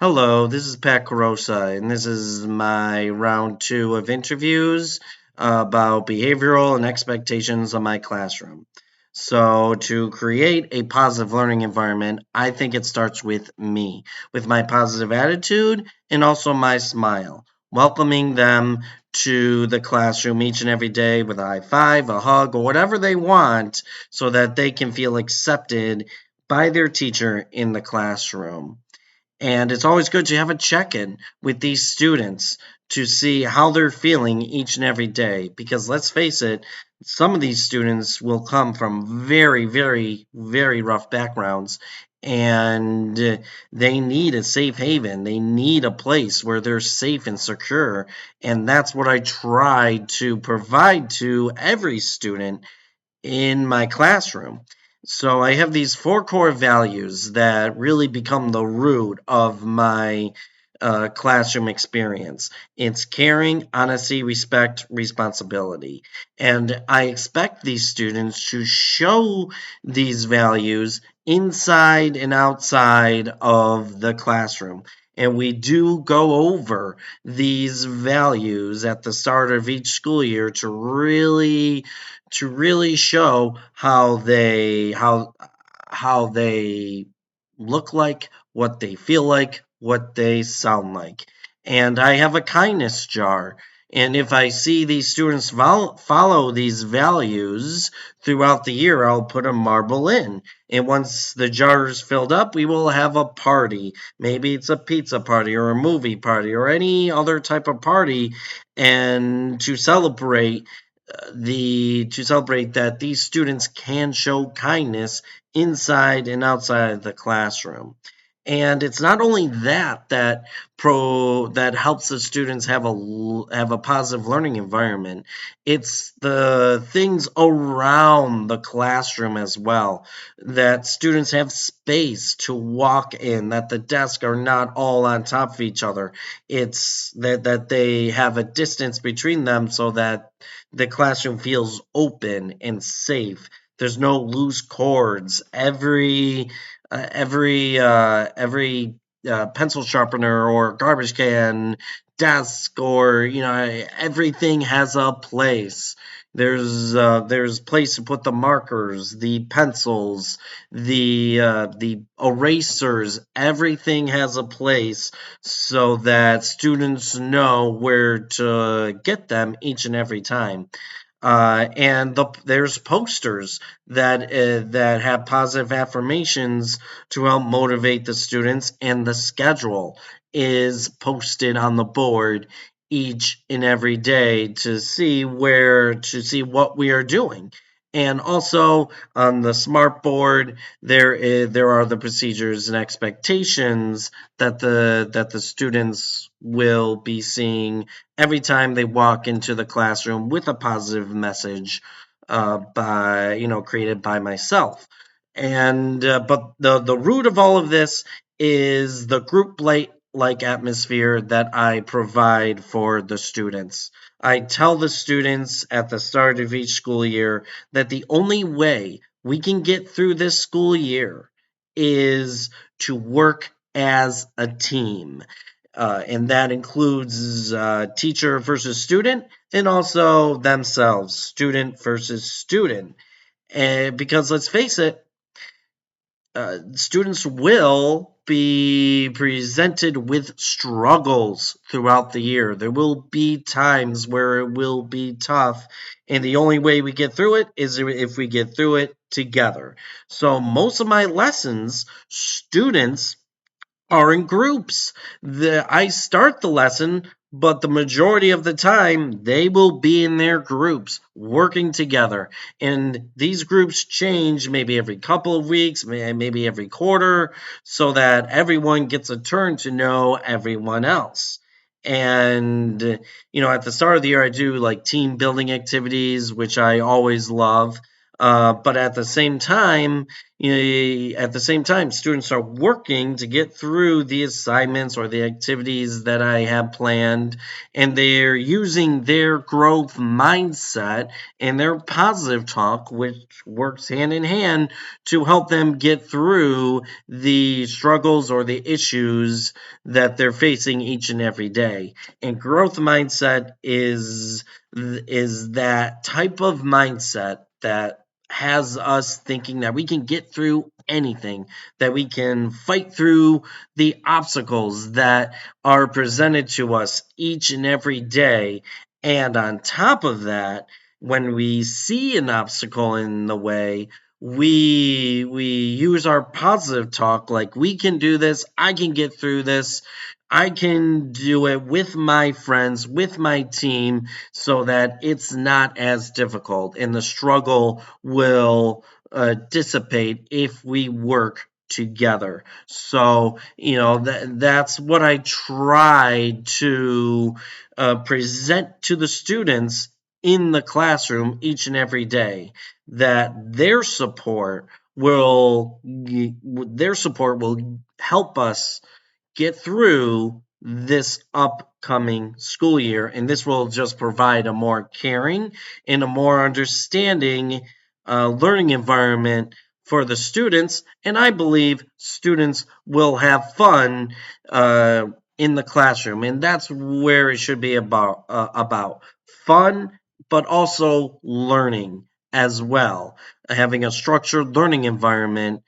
Hello, this is Pat Carosa, and this is my round two of interviews about behavioral and expectations of my classroom. So, to create a positive learning environment, I think it starts with me, with my positive attitude and also my smile, welcoming them to the classroom each and every day with a high five, a hug, or whatever they want so that they can feel accepted by their teacher in the classroom. And it's always good to have a check in with these students to see how they're feeling each and every day. Because let's face it, some of these students will come from very, very, very rough backgrounds and they need a safe haven. They need a place where they're safe and secure. And that's what I try to provide to every student in my classroom. So I have these four core values that really become the root of my classroom experience. It's caring, honesty, respect, responsibility. And I expect these students to show these values inside and outside of the classroom. And we do go over these values at the start of each school year to really show how they look like, what they feel like, what they sound like. And I have a kindness jar. And if I see these students follow these values throughout the year, I'll put a marble in. And once the jar is filled up, we will have a party. Maybe it's a pizza party or a movie party or any other type of party. And to celebrate that these students can show kindness inside and outside the classroom. And it's not only that helps the students have a positive learning environment. It's the things around the classroom as well, that students have space to walk in, that the desks are not all on top of each other. It's that they have a distance between them so that the classroom feels open and safe. There's no loose cords. Every pencil sharpener or garbage can, desk, or everything has a place. There's place to put the markers, the pencils, the erasers. Everything has a place so that students know where to get them each and every time. There's posters that have positive affirmations to help motivate the students, and the schedule is posted on the board each and every day to see what we are doing. And also on the smart board, there are the procedures and expectations that the students will be seeing every time they walk into the classroom with a positive message created by myself. And but the root of all of this is the group like atmosphere that I provide for the students. I tell the students at the start of each school year that the only way we can get through this school year is to work as a team. And that includes teacher versus student, and also themselves, student versus student. And because let's face it, students will be presented with struggles throughout the year. There will be times where it will be tough, and the only way we get through it is if we get through it together. So, most of my lessons, students are in groups. I start the lesson, but the majority of the time they will be in their groups working together. And these groups change maybe every couple of weeks, maybe every quarter, so that everyone gets a turn to know everyone else. And at the start of the year, I do like team building activities, which I always love. But at the same time, students are working to get through the assignments or the activities that I have planned, and they're using their growth mindset and their positive talk, which works hand in hand to help them get through the struggles or the issues that they're facing each and every day. And growth mindset is that type of mindset that has us thinking that we can get through anything, that we can fight through the obstacles that are presented to us each and every day. And on top of that, when we see an obstacle in the way, we use our positive talk like we can do this, I can get through this, I can do it with my friends, with my team, so that it's not as difficult and the struggle will dissipate if we work together. So, that's what I try to present to the students in the classroom each and every day, that their support will help us get through this upcoming school year. And this will just provide a more caring and a more understanding learning environment for the students. And I believe students will have fun in the classroom. And that's where it should be about fun, but also learning as well. Having a structured learning environment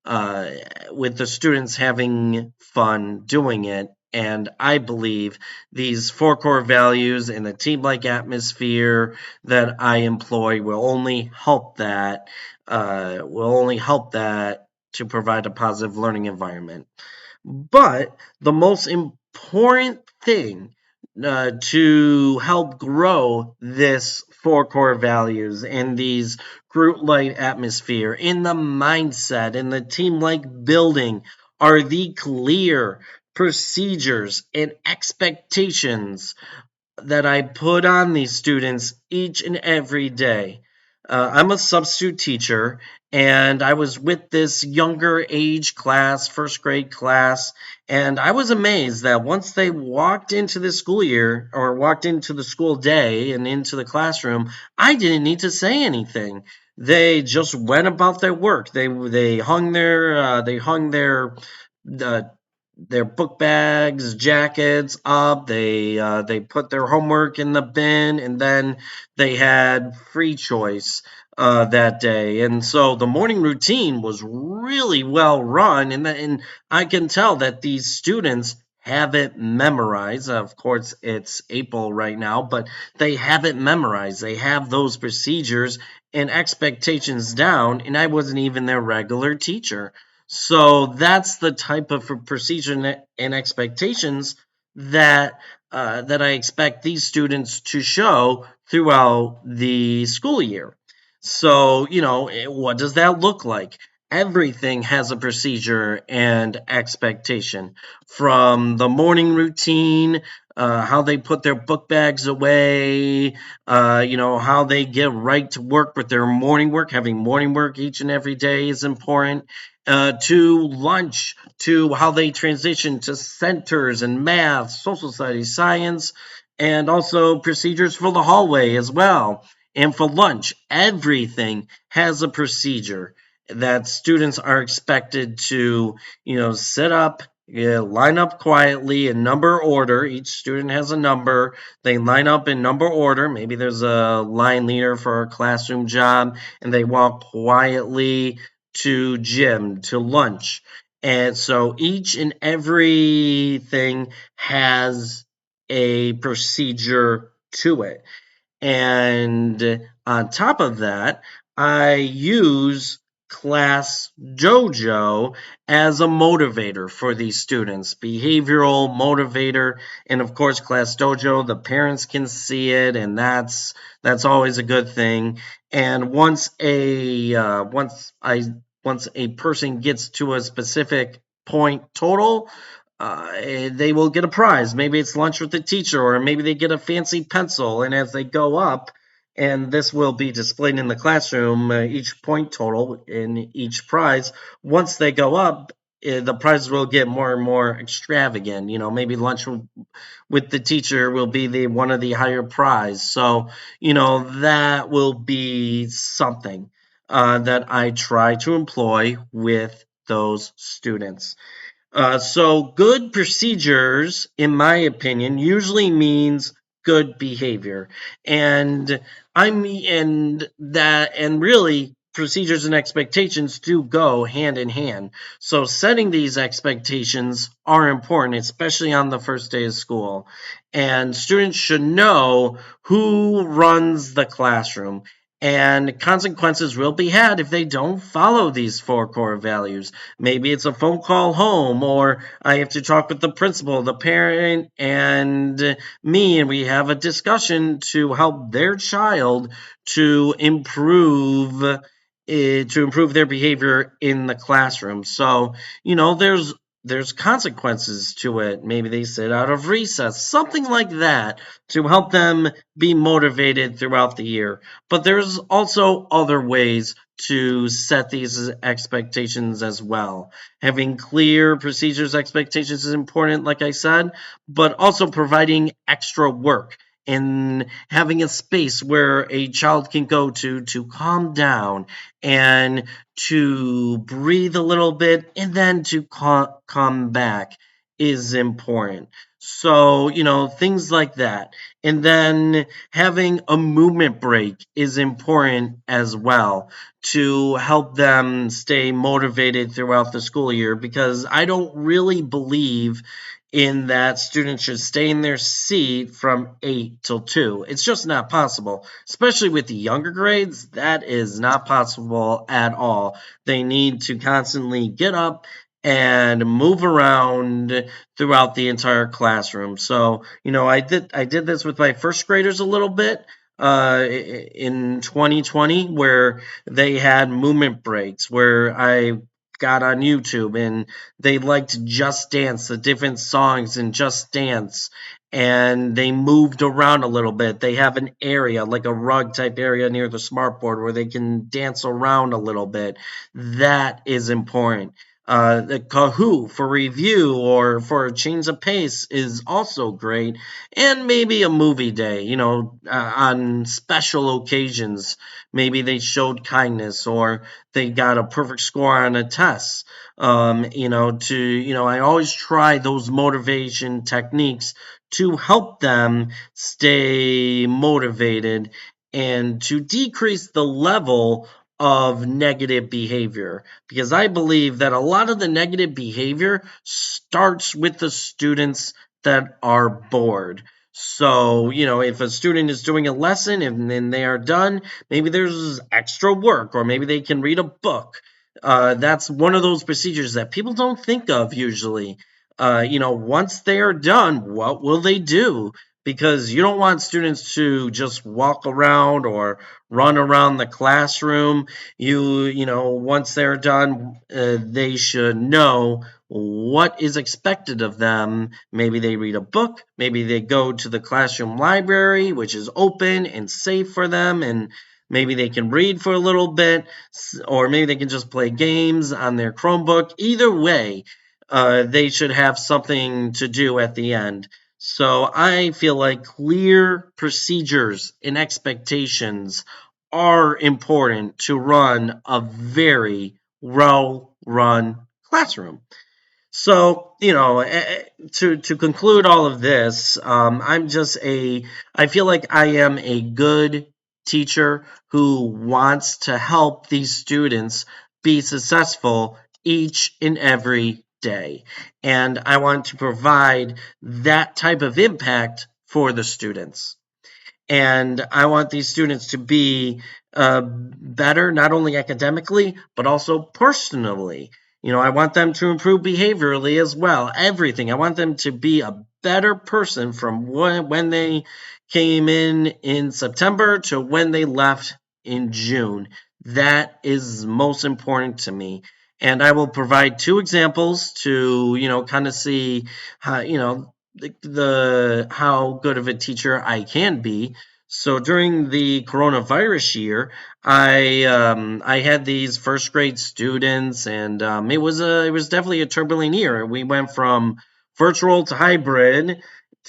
uh, with the students having fun doing it. And I believe these four core values and the team like atmosphere that I employ will only help that to provide a positive learning environment. But the most important thing to help grow this four core values and these group like atmosphere in the mindset and the team like building are the clear procedures and expectations that I put on these students each and every day. I'm a substitute teacher, and I was with this younger age class, first grade class, and I was amazed that once they walked into the school year or walked into the school day and into the classroom, I didn't need to say anything. They just went about their work. They hung uh, their book bags, jackets up. They put their homework in the bin, and then they had free choice that day. And so the morning routine was really well run, and I can tell that these students have it memorized. Of course, it's April right now, but they have it memorized. They have those procedures and expectations down, and I wasn't even their regular teacher. So that's the type of procedure and expectations that that I expect these students to show throughout the school year. So, what does that look like? Everything has a procedure and expectation, from the morning routine, how they put their book bags away, how they get right to work with their morning work. Having morning work each and every day is important, to lunch, to how they transition to centers and math, social studies, science, and also procedures for the hallway as well. And for lunch, everything has a procedure that students are expected to, set up, line up quietly in number order. Each student has a number. They line up in number order. Maybe there's a line leader for a classroom job, and they walk quietly to gym, to lunch. And so each and everything has a procedure to it. And on top of that, I use Class Dojo as a motivator for these students, behavioral motivator, and of course, Class Dojo, the parents can see it, and that's always a good thing. And once a person gets to a specific point total, they will get a prize. Maybe it's lunch with the teacher, or maybe they get a fancy pencil. And as they go up and this will be displayed in the classroom, each point total in each prize. Once they go up, the prizes will get more and more extravagant. Maybe lunch with the teacher will be the one of the higher prize. So, that will be something that I try to employ with those students. So good procedures, in my opinion, usually means good behavior, and and really procedures and expectations do go hand in hand. So setting these expectations are important, especially on the first day of school. And students should know who runs the classroom. And consequences will be had if they don't follow these four core values. Maybe it's a phone call home, or I have to talk with the principal, the parent, and me, and we have a discussion to help their child to improve their behavior in the classroom. So, there's consequences to it. Maybe they sit out of recess, something like that, to help them be motivated throughout the year. But there's also other ways to set these expectations as well. Having clear procedures, expectations is important, like I said, but also providing extra work and having a space where a child can go to calm down and to breathe a little bit and then to come back is important. So, things like that. And then having a movement break is important as well to help them stay motivated throughout the school year, because I don't really believe in that students should stay in their seat from 8 till 2. It's just not possible, especially with the younger grades. That is not possible at all. They need to constantly get up and move around throughout the entire classroom. So, I did this with my first graders a little bit in 2020, where they had movement breaks, where I got on YouTube and they liked Just Dance, the different songs in Just Dance, and they moved around a little bit. They have an area, like a rug type area near the smartboard, where they can dance around a little bit. That is important. The Kahoo for review or for a change of pace is also great. And maybe a movie day, on special occasions. Maybe they showed kindness, or they got a perfect score on a test. I always try those motivation techniques to help them stay motivated and to decrease the level of negative behavior, because I believe that a lot of the negative behavior starts with the students that are bored. So, if a student is doing a lesson and then they are done, maybe there's extra work, or maybe they can read a book. That's one of those procedures that people don't think of usually. Once they are done, what will they do? Because you don't want students to just walk around or run around the classroom. Once they're done, they should know what is expected of them. Maybe they read a book, maybe they go to the classroom library, which is open and safe for them, and maybe they can read for a little bit, or maybe they can just play games on their Chromebook. Either way, they should have something to do at the end. So I feel like clear procedures and expectations are important to run a very well run classroom. So, to conclude all of this, I feel like I am a good teacher who wants to help these students be successful each and every day. And I want to provide that type of impact for the students. And I want these students to be better, not only academically, but also personally. I want them to improve behaviorally as well. Everything. I want them to be a better person from when they came in September to when they left in June. That is most important to me. And I will provide two examples to, kind of see how, the how good of a teacher I can be. So during the coronavirus year, I had these first grade students, and it was definitely a turbulent year. We went from virtual to hybrid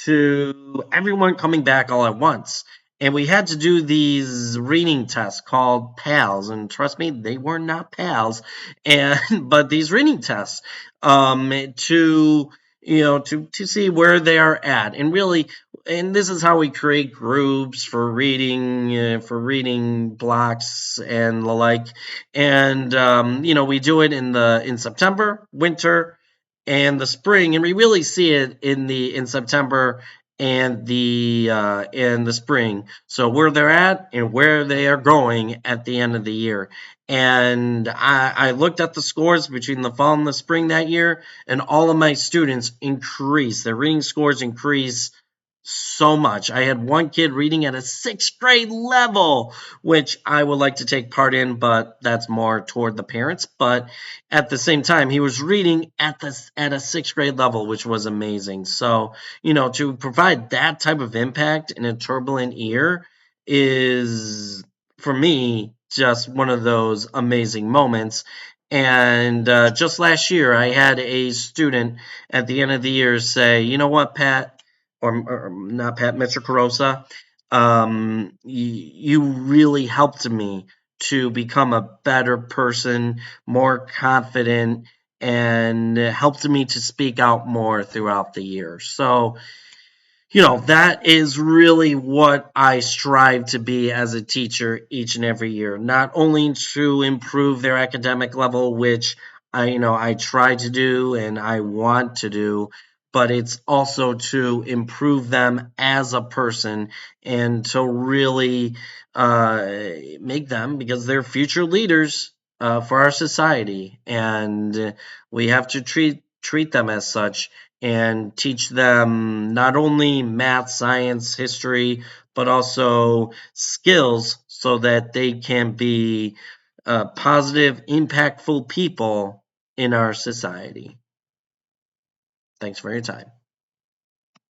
to everyone coming back all at once, and we had to do these reading tests called PALs. And trust me, they were not PALs, and but these reading tests to to see where they are at, and really, and this is how we create groups for reading blocks and the like. And we do it in September, winter, and the spring, and we really see it in September and the spring. So where they're at and where they are going at the end of the year. And I looked at the scores between the fall and the spring that year, and all of my students increased. Their reading scores increased so much. I had one kid reading at a sixth grade level, which I would like to take part in, but that's more toward the parents. But at the same time, he was reading at a sixth grade level, which was amazing. So, to provide that type of impact in a turbulent year is, for me, just one of those amazing moments. And just last year, I had a student at the end of the year say, "You know what, Pat?" or not Pat, Mr. Carosa, you really helped me to become a better person, more confident, and helped me to speak out more throughout the year. So, that is really what I strive to be as a teacher each and every year. Not only to improve their academic level, which I try to do and I want to do, but it's also to improve them as a person and to really make them, because they're future leaders for our society, and we have to treat them as such and teach them not only math, science, history, but also skills so that they can be positive, impactful people in our society. Thanks for your time.